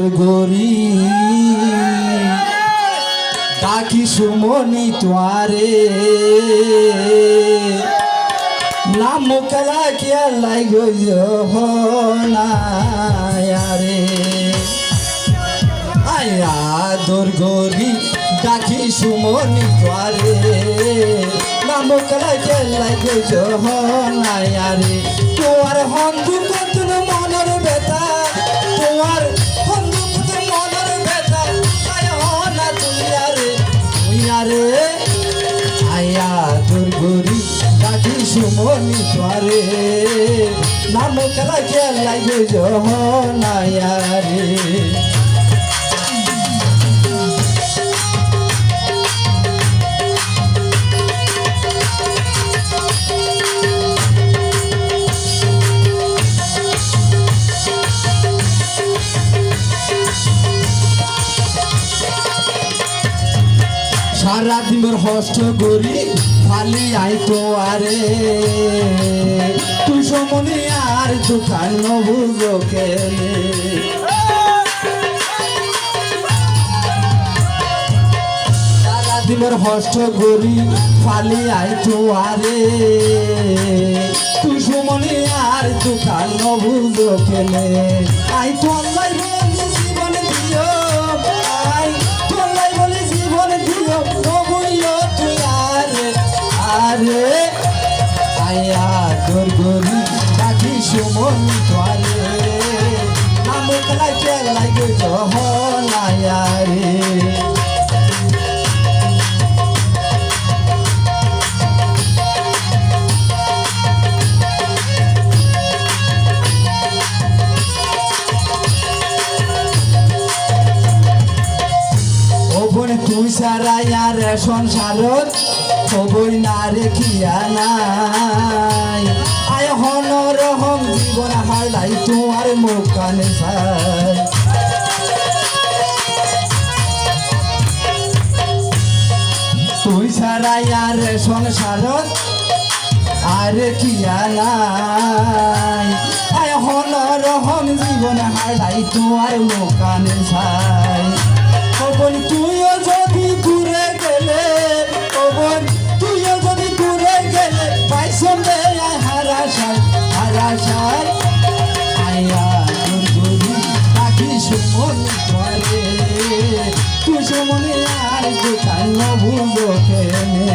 আদর গরি ডাকি সুমনি তোয়ারে নাম কলা কিয়া লাগো জহনায়ারে আয়া আদর গরি ডাকি সুমনি তোয়ারে নাম কলা কিয়া লাগো জহনায়ারে তোর হন্দু কতন মনের ব্যথা তোমার হন্দু কতন মনের ব্যথা আয়া না তুই আরে আয়া তোর গরি ডাকি সুমনি তোরে নাম কলা কে লাগে জহনায়ারে সারা দিনের হস্ত করি খালি আইতো আরে তুই সমনি আর দোকান নবুজো কেলে সারা দিনের হস্ত করি খালি আইতো আরে তুই সমনি আর দোকান নবুজো কেলে আইতো আল্লাহ জীবন দিও আই তোলাই বলে জীবন দিও আরে আয়া তোর গরি ডাকি সুমনি তোরে নাম কলা কে লাগে জহনায়ারে তুই সারা আর সংসারত কবই না রেখিয়া নাই আয় হনর হম জীবন হাইলাই তোমার মুখানে ছাই তুই সারা আর সংসারত আর রেখিয়া নাই আয় হনর হম জীবন হাইলাই তোমার মুখানে ছাই কবন তুইও যদি ঘুরে গেলে কবন তুইও যদি ঘুরে গেলে পাইসবে হারাশাই হারাশাই আয়া তোর গরি ডাকি সুমনি তোরে তুই সুমনি আর দোকান নবুজো কেনে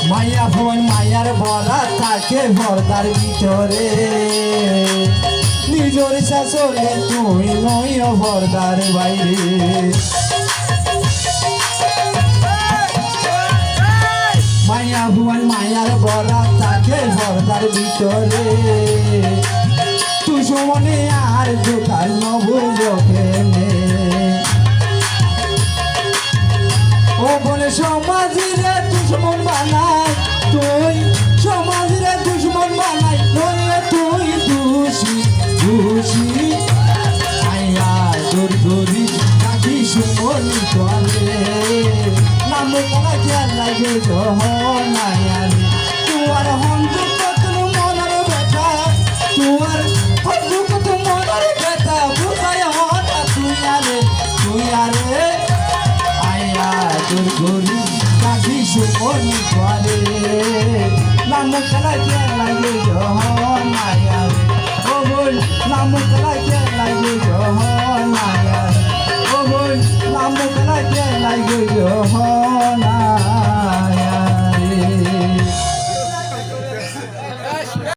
মায়া বোন মায়ার বলা থাকে পর্দার ভিতরে নিজের শাশুড়ে তুই নই পর্দার বাইরে মায়া বোন মায়ার বলা থাকে পর্দার ভিতরে তুই সমনে আর দোকান নবুজো কেনে ও বলে সমাজের দুশ্মন বানাই তুই সমাজের দুশ্মন বানাই নইলে তুই দোষী দোষী আয়া তোর গরি ডাকি সুমনি তোরে নাম কলা কে লাগে জহনায়ারে তোর হন্দু কতন মনের ব্যথা তোর হন্দু কত মনের ব্যথা বুঝাই হতা তুই আরে তোর গরি ডাকি সুমনি তোরে নাম কলা কে লাগে জহনায়ারে ও বল নাম কলা কে লাগে জহনায়ারে ও বল